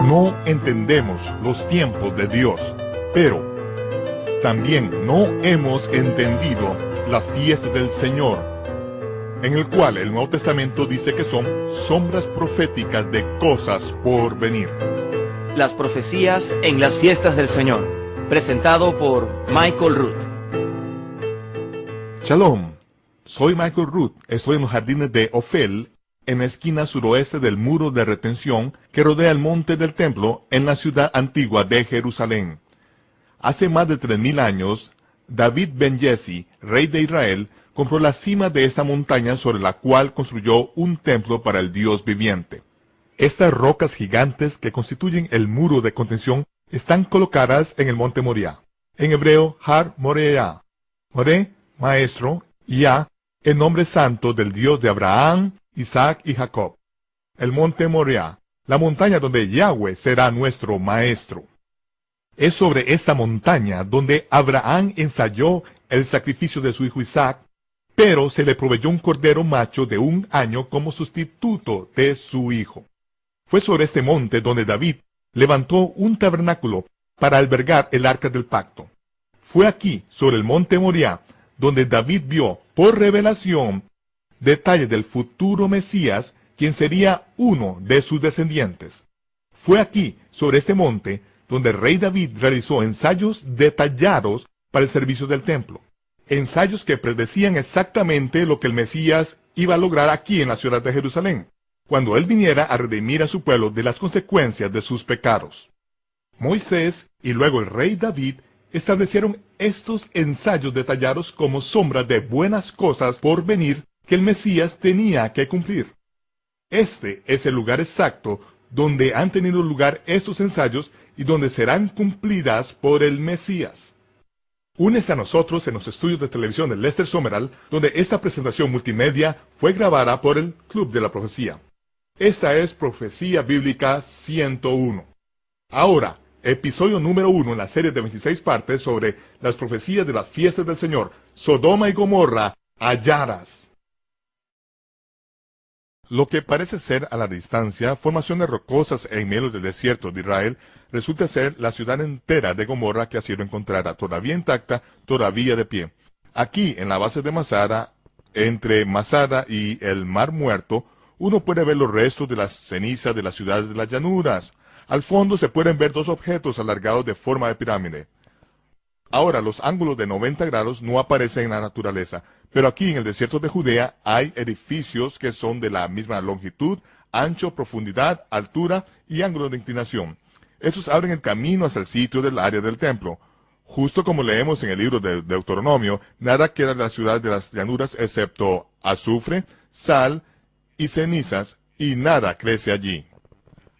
No entendemos los tiempos de Dios, pero también no hemos entendido la fiesta del Señor, en el cual el Nuevo Testamento dice que son sombras proféticas de cosas por venir. Las profecías en las fiestas del Señor, presentado por Michael Root. Shalom, soy Michael Root, estoy en los jardines de Ofel, en la esquina suroeste del muro de retención que rodea el monte del templo en la ciudad antigua de Jerusalén. Hace más de 3000 años, David ben Jesse, rey de Israel, compró la cima de esta montaña sobre la cual construyó un templo para el Dios viviente. Estas rocas gigantes que constituyen el muro de contención están colocadas en el monte Moriah. En hebreo, Har Moriah. Moré, maestro, y Yah, el nombre santo del Dios de Abraham, Isaac y Jacob. El monte Moriah, la montaña donde Yahweh será nuestro maestro. Es sobre esta montaña donde Abraham ensayó el sacrificio de su hijo Isaac, pero se le proveyó un cordero macho de 1 año como sustituto de su hijo. Fue sobre este monte donde David levantó un tabernáculo para albergar el arca del pacto. Fue aquí, sobre el monte Moriah, donde David vio, por revelación, detalles del futuro Mesías, quien sería uno de sus descendientes. Fue aquí, sobre este monte, donde el rey David realizó ensayos detallados para el servicio del templo. Ensayos que predecían exactamente lo que el Mesías iba a lograr aquí en la ciudad de Jerusalén, cuando él viniera a redimir a su pueblo de las consecuencias de sus pecados. Moisés y luego el rey David establecieron estos ensayos detallados como sombras de buenas cosas por venir que el Mesías tenía que cumplir. Este es el lugar exacto donde han tenido lugar estos ensayos y donde serán cumplidas por el Mesías. Únese a nosotros en los estudios de televisión de Lester Summerall, donde esta presentación multimedia fue grabada por el Club de la Profecía. Esta es Profecía Bíblica 101. Ahora, episodio número 1 en la serie de 26 partes sobre las profecías de las fiestas del Señor, Sodoma y Gomorra, halladas. Lo que parece ser a la distancia formaciones rocosas en medio del desierto de Israel resulta ser la ciudad entera de Gomorra que ha sido encontrada todavía intacta, todavía de pie. Aquí, en la base de Masada, entre Masada y el Mar Muerto, uno puede ver los restos de las cenizas de las ciudades de las llanuras. Al fondo se pueden ver 2 objetos alargados de forma de pirámide. Ahora, los ángulos de 90 grados no aparecen en la naturaleza, pero aquí en el desierto de Judea hay edificios que son de la misma longitud, ancho, profundidad, altura y ángulo de inclinación. Estos abren el camino hacia el sitio del área del templo. Justo como leemos en el libro de Deuteronomio, nada queda de la ciudad de las llanuras excepto azufre, sal y cenizas, y nada crece allí.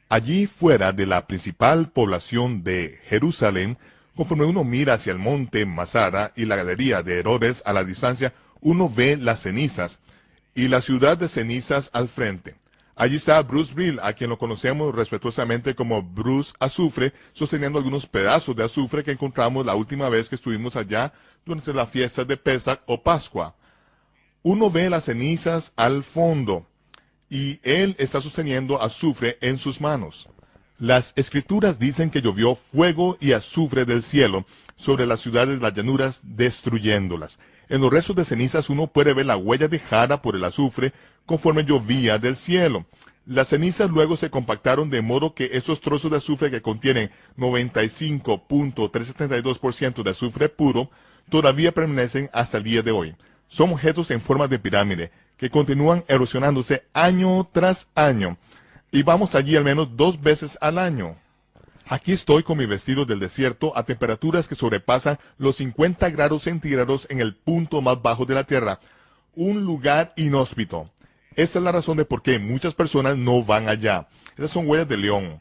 Allí fuera de la principal población de Jerusalén, conforme uno mira hacia el monte Masada y la galería de Herodes a la distancia, uno ve las cenizas y la ciudad de cenizas al frente. Allí está Bruceville, a quien lo conocemos respetuosamente como Bruce Azufre, sosteniendo algunos pedazos de azufre que encontramos la última vez que estuvimos allá durante la fiesta de Pesach o Pascua. Uno ve las cenizas al fondo y él está sosteniendo azufre en sus manos. Las escrituras dicen que llovió fuego y azufre del cielo sobre las ciudades de las llanuras, destruyéndolas. En los restos de cenizas uno puede ver la huella dejada por el azufre conforme llovía del cielo. Las cenizas luego se compactaron de modo que esos trozos de azufre que contienen 95.372% de azufre puro todavía permanecen hasta el día de hoy. Son objetos en forma de pirámide que continúan erosionándose año tras año. Y vamos allí al menos 2 veces al año. Aquí estoy con mi vestido del desierto a temperaturas que sobrepasan los 50 grados centígrados en el punto más bajo de la tierra. Un lugar inhóspito. Esa es la razón de por qué muchas personas no van allá. Esas son huellas de león.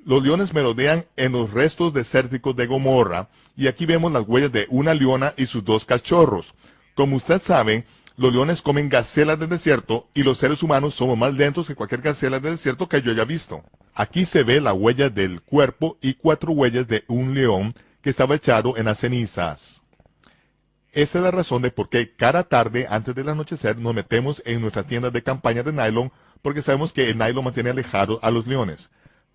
Los leones merodean en los restos desérticos de Gomorra, y aquí vemos las huellas de una leona y sus 2 cachorros. Como usted sabe, los leones comen gacelas del desierto y los seres humanos somos más lentos que cualquier gacela del desierto que yo haya visto. Aquí se ve la huella del cuerpo y 4 huellas de un león que estaba echado en las cenizas. Esa es la razón de por qué cada tarde antes del anochecer nos metemos en nuestra tienda de campaña de nylon, porque sabemos que el nylon mantiene alejado a los leones.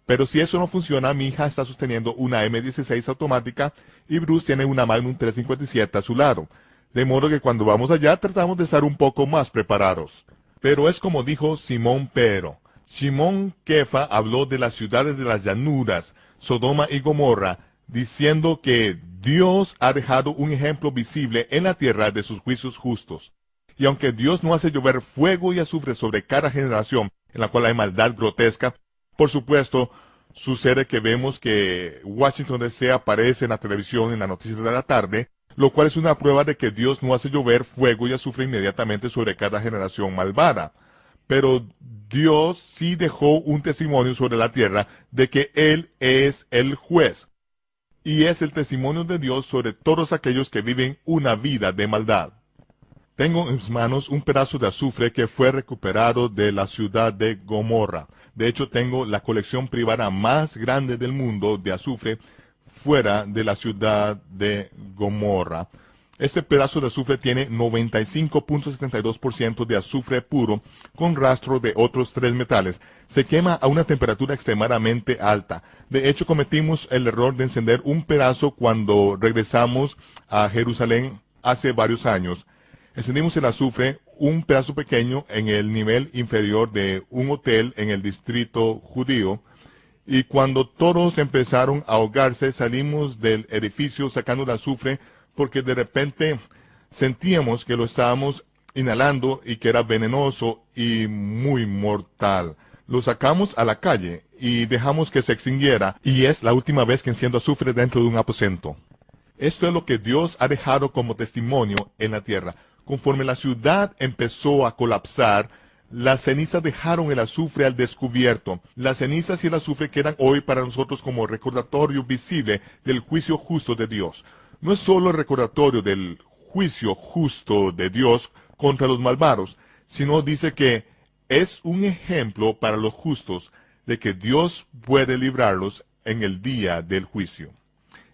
Pero si eso no funciona, mi hija está sosteniendo una M16 automática y Bruce tiene una Magnum 357 a su lado. De modo que cuando vamos allá tratamos de estar un poco más preparados. Pero es como dijo Simón Pedro. Simón Kefa habló de las ciudades de las llanuras, Sodoma y Gomorra, diciendo que Dios ha dejado un ejemplo visible en la tierra de sus juicios justos. Y aunque Dios no hace llover fuego y azufre sobre cada generación en la cual hay maldad grotesca, por supuesto, sucede que vemos que Washington DC aparece en la televisión en las noticias de la tarde, lo cual es una prueba de que Dios no hace llover fuego y azufre inmediatamente sobre cada generación malvada. Pero Dios sí dejó un testimonio sobre la tierra de que Él es el juez. Y es el testimonio de Dios sobre todos aquellos que viven una vida de maldad. Tengo en mis manos un pedazo de azufre que fue recuperado de la ciudad de Gomorra. De hecho, tengo la colección privada más grande del mundo de azufre fuera de la ciudad de Gomorra. Este pedazo de azufre tiene 95.72% de azufre puro con rastro de otros 3 metales. Se quema a una temperatura extremadamente alta. De hecho, cometimos el error de encender un pedazo cuando regresamos a Jerusalén hace varios años. Encendimos el azufre, un pedazo pequeño en el nivel inferior de un hotel en el distrito judío, y cuando todos empezaron a ahogarse, salimos del edificio sacando el azufre porque de repente sentíamos que lo estábamos inhalando y que era venenoso y muy mortal. Lo sacamos a la calle y dejamos que se extinguiera, y es la última vez que enciendo azufre dentro de un aposento. Esto es lo que Dios ha dejado como testimonio en la tierra. Conforme la ciudad empezó a colapsar, las cenizas dejaron el azufre al descubierto. Las cenizas y el azufre quedan hoy para nosotros como recordatorio visible del juicio justo de Dios. No es solo el recordatorio del juicio justo de Dios contra los malvados, sino dice que es un ejemplo para los justos de que Dios puede librarlos en el día del juicio.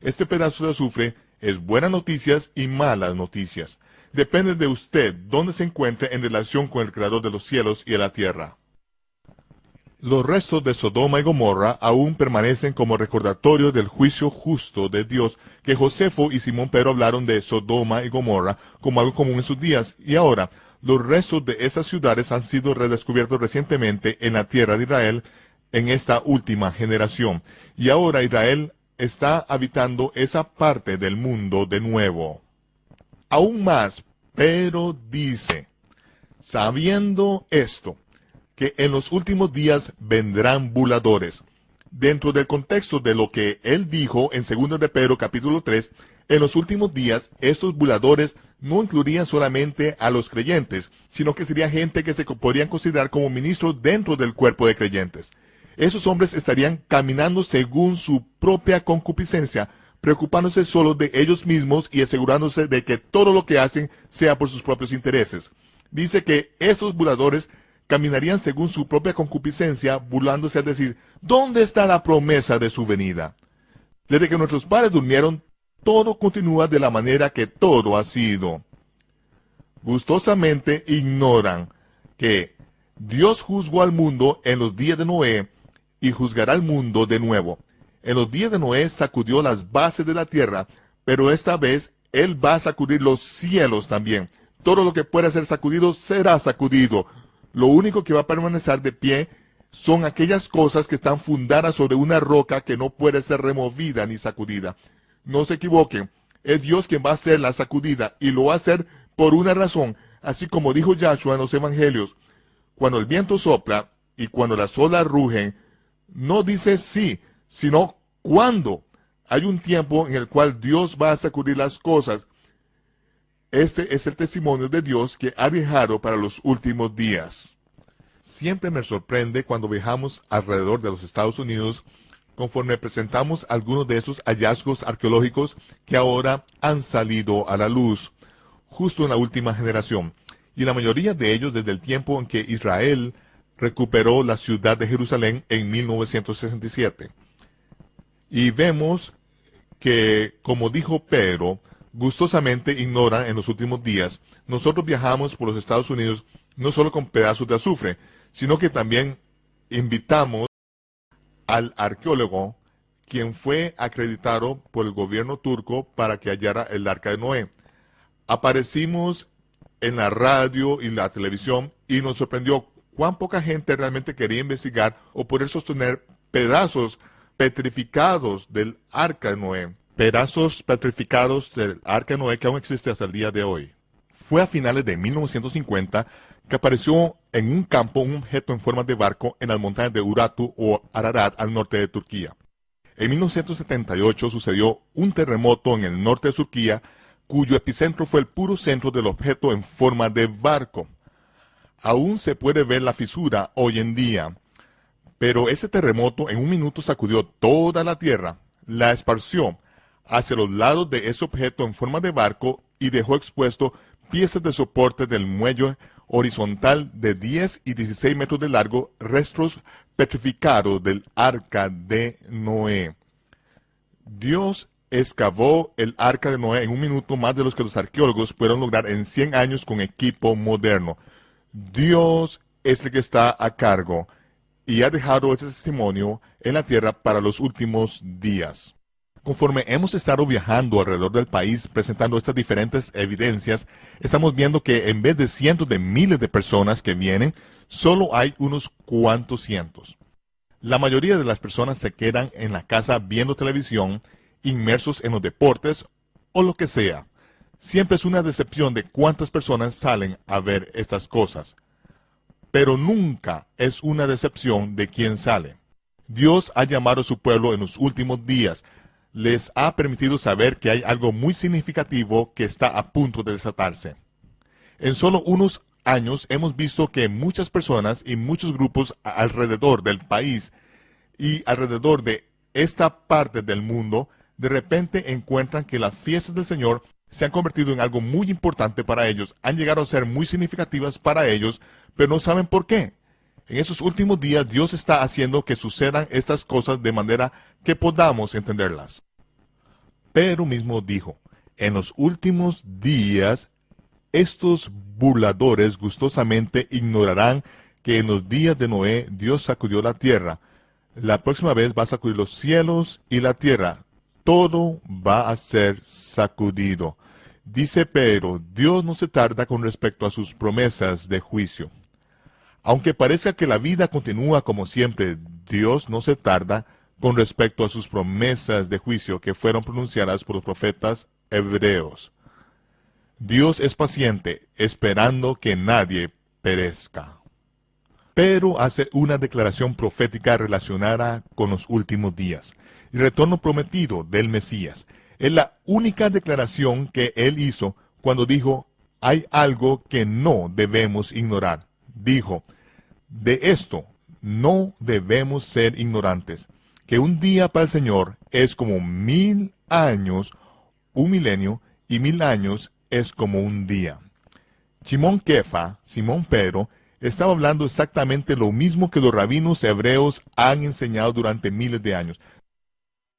Este pedazo de azufre es buenas noticias y malas noticias. Depende de usted dónde se encuentre en relación con el Creador de los cielos y de la tierra. Los restos de Sodoma y Gomorra aún permanecen como recordatorio del juicio justo de Dios, que Josefo y Simón Pedro hablaron de Sodoma y Gomorra como algo común en sus días, y ahora los restos de esas ciudades han sido redescubiertos recientemente en la tierra de Israel en esta última generación, y ahora Israel está habitando esa parte del mundo de nuevo. Aún más, Pedro dice, sabiendo esto, que en los últimos días vendrán burladores. Dentro del contexto de lo que él dijo en 2 de Pedro capítulo 3, en los últimos días, estos burladores no incluirían solamente a los creyentes, sino que sería gente que se podrían considerar como ministros dentro del cuerpo de creyentes. Esos hombres estarían caminando según su propia concupiscencia, preocupándose solo de ellos mismos y asegurándose de que todo lo que hacen sea por sus propios intereses. Dice que estos burladores caminarían según su propia concupiscencia, burlándose al decir, ¿dónde está la promesa de su venida? Desde que nuestros padres durmieron, todo continúa de la manera que todo ha sido. Gustosamente ignoran que Dios juzgó al mundo en los días de Noé y juzgará al mundo de nuevo. En los días de Noé sacudió las bases de la tierra, pero esta vez Él va a sacudir los cielos también. Todo lo que pueda ser sacudido será sacudido. Lo único que va a permanecer de pie son aquellas cosas que están fundadas sobre una roca que no puede ser removida ni sacudida. No se equivoquen, es Dios quien va a hacer la sacudida, y lo va a hacer por una razón, así como dijo Yahshua en los evangelios. Cuando el viento sopla y cuando las olas rugen, no dice sí, sino cuándo. Hay un tiempo en el cual Dios va a sacudir las cosas. Este es el testimonio de Dios que ha dejado para los últimos días. Siempre me sorprende cuando viajamos alrededor de los Estados Unidos, conforme presentamos algunos de esos hallazgos arqueológicos que ahora han salido a la luz, justo en la última generación, y la mayoría de ellos desde el tiempo en que Israel recuperó la ciudad de Jerusalén en 1967. Y vemos que, como dijo Pedro, gustosamente ignoran en los últimos días. Nosotros viajamos por los Estados Unidos no solo con pedazos de azufre, sino que también invitamos al arqueólogo quien fue acreditado por el gobierno turco para que hallara el arca de Noé. Aparecimos en la radio y la televisión y nos sorprendió cuán poca gente realmente quería investigar o poder sostener pedazos petrificados del arca de Noé. Pedazos petrificados del arca de Noé que aún existe hasta el día de hoy. Fue a finales de 1950 que apareció en un campo un objeto en forma de barco en las montañas de Urartu o Ararat al norte de Turquía. En 1978 sucedió un terremoto en el norte de Turquía, cuyo epicentro fue el puro centro del objeto en forma de barco. Aún se puede ver la fisura hoy en día, pero ese terremoto en un minuto sacudió toda la tierra, la esparció hacia los lados de ese objeto en forma de barco y dejó expuesto piezas de soporte del muelle horizontal de 10 y 16 metros de largo, restos petrificados del arca de Noé. Dios excavó el arca de Noé en un minuto más de los que los arqueólogos pudieron lograr en 100 años con equipo moderno. Dios es el que está a cargo y ha dejado ese testimonio en la tierra para los últimos días. Conforme hemos estado viajando alrededor del país presentando estas diferentes evidencias, estamos viendo que en vez de cientos de miles de personas que vienen, solo hay unos cuantos cientos. La mayoría de las personas se quedan en la casa viendo televisión, inmersos en los deportes o lo que sea. Siempre es una decepción de cuántas personas salen a ver estas cosas. Pero nunca es una decepción de quién sale. Dios ha llamado a su pueblo en los últimos días. Les ha permitido saber que hay algo muy significativo que está a punto de desatarse. En solo unos años hemos visto que muchas personas y muchos grupos alrededor del país y alrededor de esta parte del mundo de repente encuentran que las fiestas del Señor se han convertido en algo muy importante para ellos, han llegado a ser muy significativas para ellos, pero no saben por qué. En esos últimos días Dios está haciendo que sucedan estas cosas de manera que podamos entenderlas. Pero mismo dijo, en los últimos días, estos burladores gustosamente ignorarán que en los días de Noé Dios sacudió la tierra. La próxima vez va a sacudir los cielos y la tierra. Todo va a ser sacudido. Dice Pedro, Dios no se tarda con respecto a sus promesas de juicio. Aunque parezca que la vida continúa como siempre, Dios no se tarda con respecto a sus promesas de juicio que fueron pronunciadas por los profetas hebreos. Dios es paciente, esperando que nadie perezca. Pedro hace una declaración profética relacionada con los últimos días, el retorno prometido del Mesías. Es la única declaración que él hizo cuando dijo, hay algo que no debemos ignorar. Dijo, de esto no debemos ser ignorantes, que un día para el Señor es como 1000 años, un milenio, y 1000 años es como un día. Simón Pedro, estaba hablando exactamente lo mismo que los rabinos hebreos han enseñado durante miles de años.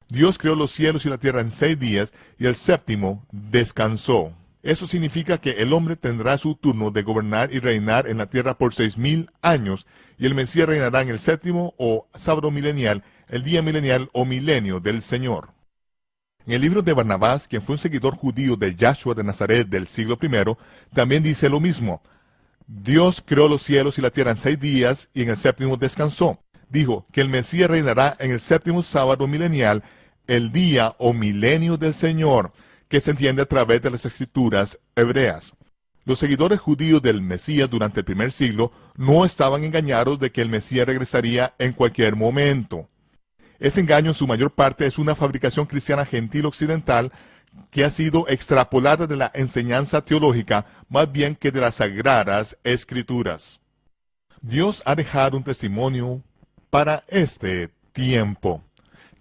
Dios creó los cielos y la tierra en 6 días y el séptimo descansó. Eso significa que el hombre tendrá su turno de gobernar y reinar en la tierra por 6000 años y el Mesías reinará en el séptimo o sábado milenial, el día milenial o milenio del Señor. En el libro de Barnabás, quien fue un seguidor judío de Yahshua de Nazaret del siglo I, también dice lo mismo. Dios creó los cielos y la tierra en 6 días y en el séptimo descansó. Dijo que el Mesías reinará en el séptimo sábado milenial, el día o milenio del Señor, que se entiende a través de las escrituras hebreas. Los seguidores judíos del Mesías durante el primer siglo no estaban engañados de que el Mesías regresaría en cualquier momento. Ese engaño en su mayor parte es una fabricación cristiana gentil occidental que ha sido extrapolada de la enseñanza teológica más bien que de las sagradas escrituras. Dios ha dejado un testimonio para este tiempo,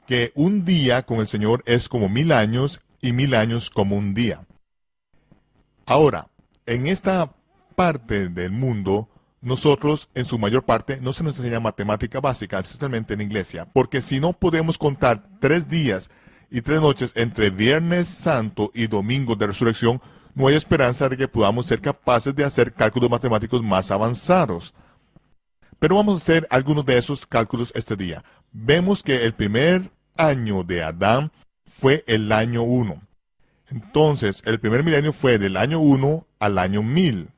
que un día con el Señor es como 1000 años y 1000 años como un día. Ahora, en esta parte del mundo, nosotros, en su mayor parte, no se nos enseña matemática básica, especialmente en la iglesia, porque si no podemos contar 3 días y 3 noches entre Viernes Santo y Domingo de Resurrección, no hay esperanza de que podamos ser capaces de hacer cálculos matemáticos más avanzados. Pero vamos a hacer algunos de esos cálculos este día. vemos que el primer año de Adán fue el año 1. Entonces, el primer milenio fue del año 1 al año 1000.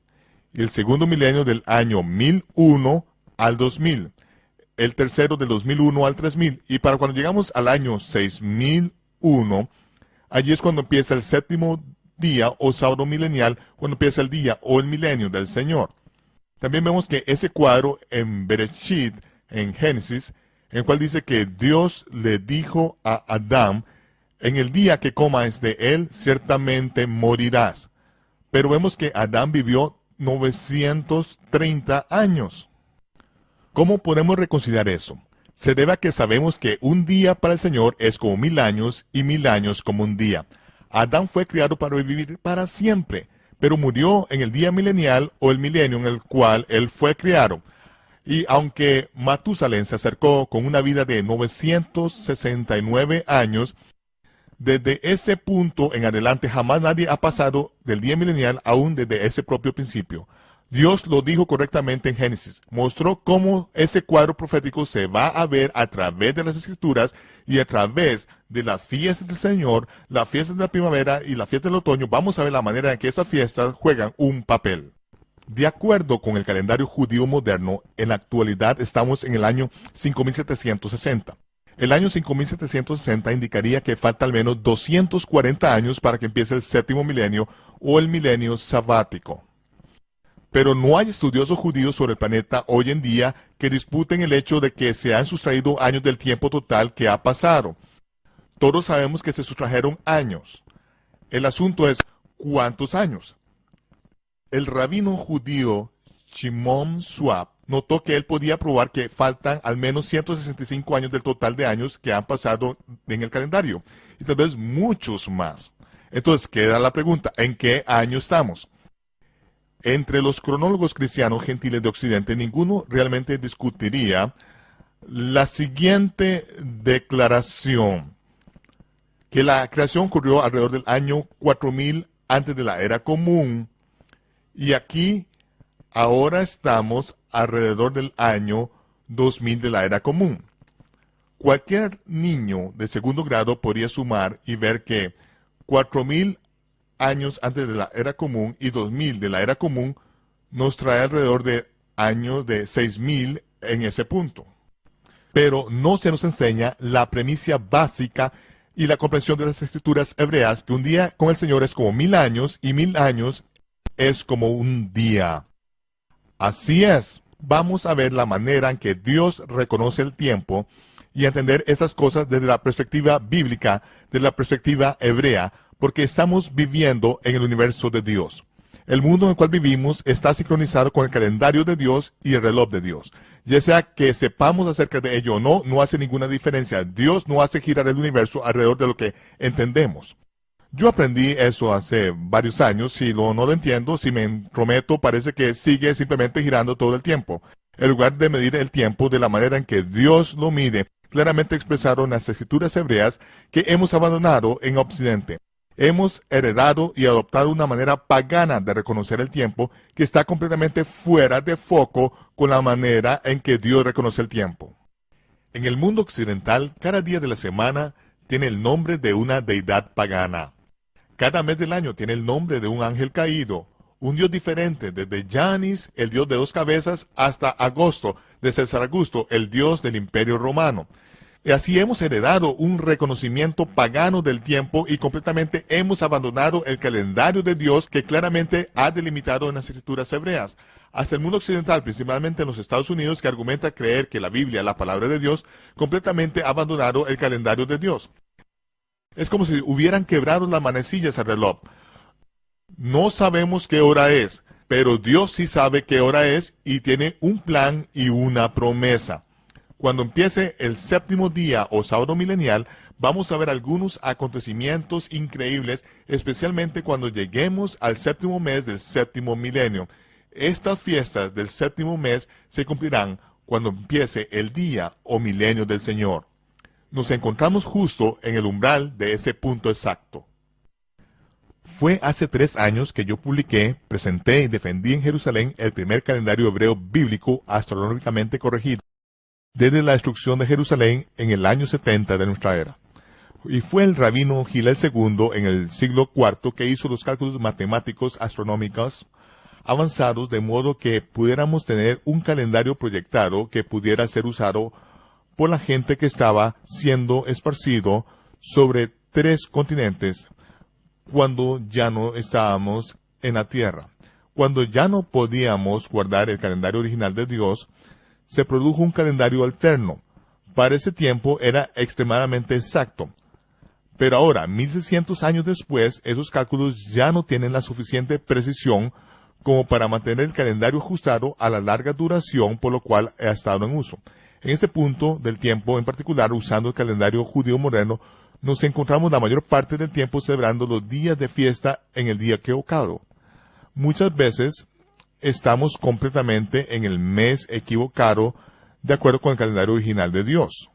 Y el segundo milenio del año 1001 al 2000. El tercero del 2001 al 3000. Y para cuando llegamos al año 6001, allí es cuando empieza el séptimo día o sábado milenial, cuando empieza el día o el milenio del Señor. También vemos que ese cuadro en Bereshit, en Génesis, en el cual dice que Dios le dijo a Adán, en el día que comas de él, ciertamente morirás. Pero vemos que Adán vivió 930 años. ¿Cómo podemos reconciliar eso? Se debe a que sabemos que un día para el Señor es como 1000 años y 1000 años como un día. Adán fue creado para vivir para siempre, pero murió en el día milenial o el milenio en el cual él fue creado. Y aunque Matusalén se acercó con una vida de 969 años, desde ese punto en adelante jamás nadie ha pasado del día milenial aún desde ese propio principio. Dios lo dijo correctamente en Génesis. Mostró cómo ese cuadro profético se va a ver a través de las Escrituras y a través de las fiestas del Señor, las fiestas de la primavera y la fiesta del otoño. Vamos a ver la manera en que esas fiestas juegan un papel. De acuerdo con el calendario judío moderno, en la actualidad estamos en el año 5760. El año 5760 indicaría que falta al menos 240 años para que empiece el séptimo milenio o el milenio sabático. Pero no hay estudiosos judíos sobre el planeta hoy en día que disputen el hecho de que se han sustraído años del tiempo total que ha pasado. Todos sabemos que se sustrajeron años. El asunto es, ¿cuántos años? El rabino judío Shimon Schwab notó que él podía probar que faltan al menos 165 años del total de años que han pasado en el calendario, y tal vez muchos más. Entonces queda la pregunta, ¿en qué año estamos? Entre los cronólogos cristianos gentiles de Occidente, ninguno realmente discutiría la siguiente declaración, que la creación ocurrió alrededor del año 4000 antes de la era común, y aquí ahora estamos alrededor del año 2000 de la era común. Cualquier niño de segundo grado podría sumar y ver que 4000 años antes de la era común y 2000 de la era común nos trae alrededor de años de 6000 en ese punto. Pero no se nos enseña la premisa básica y la comprensión de las escrituras hebreas, que un día con el Señor es como 1000 años y 1000 años es como un día. Así es, vamos a ver la manera en que Dios reconoce el tiempo y entender estas cosas desde la perspectiva bíblica, desde la perspectiva hebrea, porque estamos viviendo en el universo de Dios. El mundo en el cual vivimos está sincronizado con el calendario de Dios y el reloj de Dios. Ya sea que sepamos acerca de ello o no, no hace ninguna diferencia. Dios no hace girar el universo alrededor de lo que entendemos. Yo aprendí eso hace varios años. Si no lo entiendo, si me entrometo, parece que sigue simplemente girando todo el tiempo. En lugar de medir el tiempo de la manera en que Dios lo mide, claramente expresaron las escrituras hebreas que hemos abandonado en Occidente. Hemos heredado y adoptado una manera pagana de reconocer el tiempo que está completamente fuera de foco con la manera en que Dios reconoce el tiempo. En el mundo occidental, cada día de la semana tiene el nombre de una deidad pagana. Cada mes del año tiene el nombre de un ángel caído, un dios diferente, desde Janis, el dios de 2 cabezas, hasta Agosto, de César Augusto, el dios del Imperio Romano. Y así hemos heredado un reconocimiento pagano del tiempo y completamente hemos abandonado el calendario de Dios que claramente ha delimitado en las escrituras hebreas. Hasta el mundo occidental, principalmente en los Estados Unidos, que argumenta creer que la Biblia, la palabra de Dios, completamente ha abandonado el calendario de Dios. Es como si hubieran quebrado las manecillas al reloj. No sabemos qué hora es, pero Dios sí sabe qué hora es y tiene un plan y una promesa. Cuando empiece el séptimo día o sábado milenial, vamos a ver algunos acontecimientos increíbles, especialmente cuando lleguemos al séptimo mes del séptimo milenio. Estas fiestas del séptimo mes se cumplirán cuando empiece el día o milenio del Señor. Nos encontramos justo en el umbral de ese punto exacto. Fue hace 3 años que yo publiqué, presenté y defendí en Jerusalén el primer calendario hebreo bíblico astronómicamente corregido. desde la destrucción de Jerusalén en el año 70 de nuestra era. Y fue el rabino Hillel II en el siglo IV que hizo los cálculos matemáticos astronómicos avanzados de modo que pudiéramos tener un calendario proyectado que pudiera ser usado por la gente que estaba siendo esparcido sobre 3 continentes cuando ya no estábamos en la tierra. Cuando ya no podíamos guardar el calendario original de Dios, se produjo un calendario alterno. Para ese tiempo era extremadamente exacto. Pero ahora, 1600 años después, esos cálculos ya no tienen la suficiente precisión como para mantener el calendario ajustado a la larga duración por lo cual ha estado en uso. En este punto del tiempo, en particular, usando el calendario judío moderno, nos encontramos la mayor parte del tiempo celebrando los días de fiesta en el día equivocado. Muchas veces estamos completamente en el mes equivocado de acuerdo con el calendario original de Dios.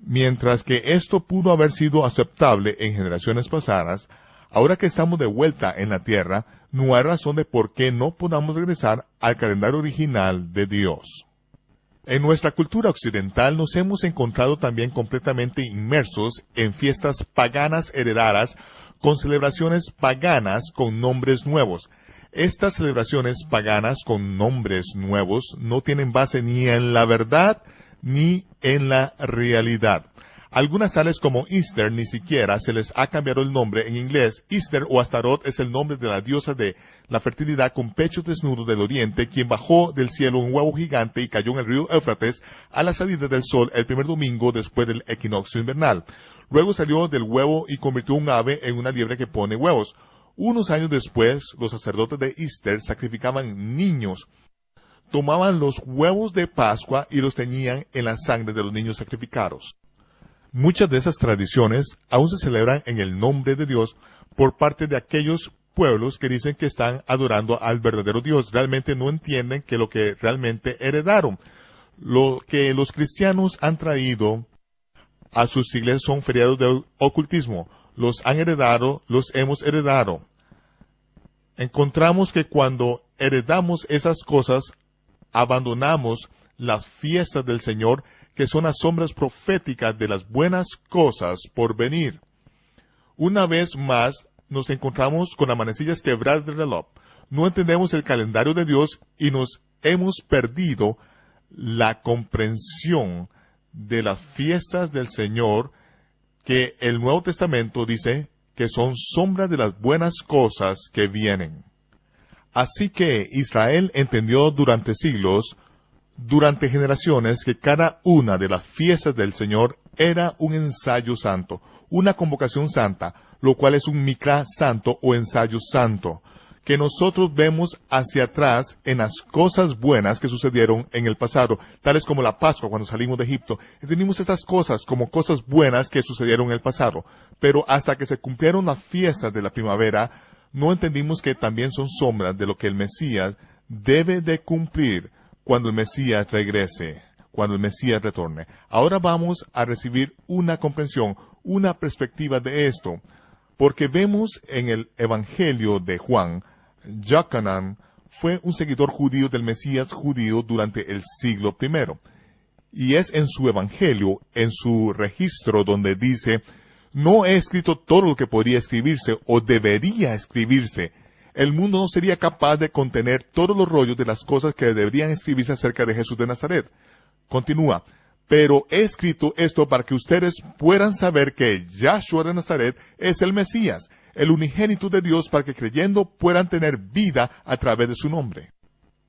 Mientras que esto pudo haber sido aceptable en generaciones pasadas, ahora que estamos de vuelta en la tierra, no hay razón de por qué no podamos regresar al calendario original de Dios. En nuestra cultura occidental nos hemos encontrado también completamente inmersos en fiestas paganas heredadas con celebraciones paganas con nombres nuevos. Estas celebraciones paganas con nombres nuevos no tienen base ni en la verdad ni en la realidad. Algunas tales como Easter ni siquiera se les ha cambiado el nombre en inglés. Easter o Astarot es el nombre de la diosa de la fertilidad con pechos desnudos del oriente, quien bajó del cielo un huevo gigante y cayó en el río Éufrates a la salida del sol el primer domingo después del equinoccio invernal. Luego salió del huevo y convirtió un ave en una liebre que pone huevos. Unos años después, los sacerdotes de Easter sacrificaban niños. Tomaban los huevos de Pascua y los teñían en la sangre de los niños sacrificados. Muchas de esas tradiciones aún se celebran en el nombre de Dios por parte de aquellos pueblos que dicen que están adorando al verdadero Dios. Realmente no entienden que lo que realmente heredaron. Lo que los cristianos han traído a sus iglesias son feriados de ocultismo. Los han heredado, los hemos heredado. Encontramos que cuando heredamos esas cosas, abandonamos las fiestas del Señor, que son las sombras proféticas de las buenas cosas por venir. Una vez más, nos encontramos con las manecillas quebradas del reloj. No entendemos el calendario de Dios y nos hemos perdido la comprensión de las fiestas del Señor, que el Nuevo Testamento dice que son sombras de las buenas cosas que vienen. Así que Israel entendió durante siglos, durante generaciones, que cada una de las fiestas del Señor era un ensayo santo, una convocación santa, lo cual es un mikra santo o ensayo santo, que nosotros vemos hacia atrás en las cosas buenas que sucedieron en el pasado, tales como la Pascua cuando salimos de Egipto. Entendimos estas cosas como cosas buenas que sucedieron en el pasado, pero hasta que se cumplieron las fiestas de la primavera, no entendimos que también son sombras de lo que el Mesías debe de cumplir cuando el Mesías regrese, cuando el Mesías retorne. Ahora vamos a recibir una comprensión, una perspectiva de esto, porque vemos en el Evangelio de Juan, Yochanan fue un seguidor judío del Mesías judío durante el siglo I. Y es en su Evangelio, en su registro, donde dice: no he escrito todo lo que podría escribirse o debería escribirse. El mundo no sería capaz de contener todos los rollos de las cosas que deberían escribirse acerca de Jesús de Nazaret. Continúa: pero he escrito esto para que ustedes puedan saber que Yahshua de Nazaret es el Mesías, el unigénito de Dios, para que creyendo puedan tener vida a través de su nombre.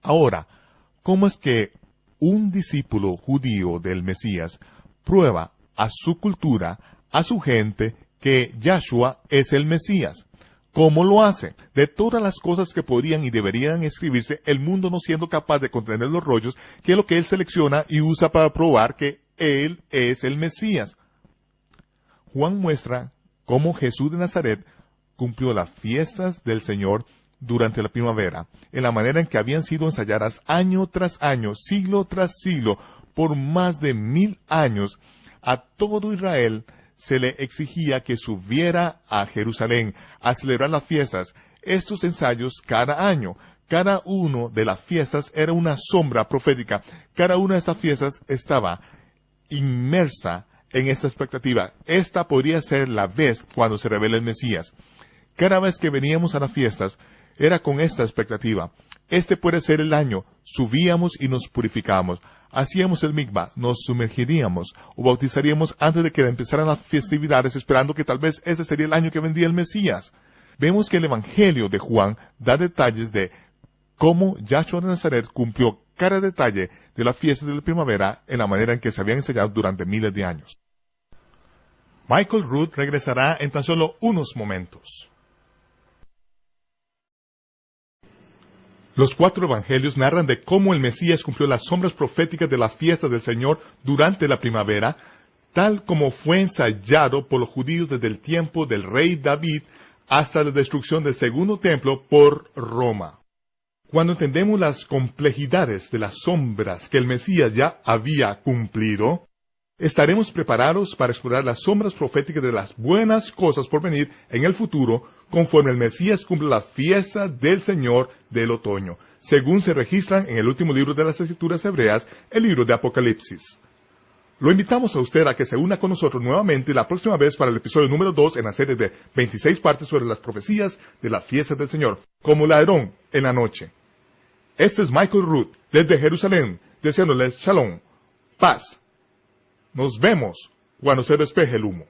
Ahora, ¿cómo es que un discípulo judío del Mesías prueba a su cultura, a su gente, que Yahshua es el Mesías? ¿Cómo lo hace? De todas las cosas que podrían y deberían escribirse, el mundo no siendo capaz de contener los rollos, que es lo que él selecciona y usa para probar que él es el Mesías. Juan muestra cómo Jesús de Nazaret cumplió las fiestas del Señor durante la primavera, en la manera en que habían sido ensayadas año tras año, siglo tras siglo, por más de 1000 años. A todo Israel se le exigía que subiera a Jerusalén a celebrar las fiestas, estos ensayos cada año. Cada una de las fiestas era una sombra profética. Cada una de estas fiestas estaba inmersa en esta expectativa. Esta podría ser la vez cuando se revela el Mesías. Cada vez que veníamos a las fiestas, era con esta expectativa. Este puede ser el año. Subíamos y nos purificábamos. Hacíamos el migba, nos sumergiríamos o bautizaríamos antes de que empezaran las festividades, esperando que tal vez ese sería el año que vendría el Mesías. Vemos que el Evangelio de Juan da detalles de cómo Yahshua de Nazaret cumplió cada detalle de la fiesta de la primavera en la manera en que se habían enseñado durante miles de años. Michael Rood regresará en tan solo unos momentos. Los 4 evangelios narran de cómo el Mesías cumplió las sombras proféticas de las fiestas del Señor durante la primavera, tal como fue ensayado por los judíos desde el tiempo del rey David hasta la destrucción del segundo templo por Roma. Cuando entendemos las complejidades de las sombras que el Mesías ya había cumplido, estaremos preparados para explorar las sombras proféticas de las buenas cosas por venir en el futuro, conforme el Mesías cumple la fiesta del Señor del otoño, según se registran en el último libro de las Escrituras Hebreas, el libro de Apocalipsis. Lo invitamos a usted a que se una con nosotros nuevamente la próxima vez para el episodio número 2 en la serie de 26 partes sobre las profecías de la fiesta del Señor, como ladrón en la noche. Este es Michael Rood, desde Jerusalén, deseándoles shalom, paz. Nos vemos cuando se despeje el humo.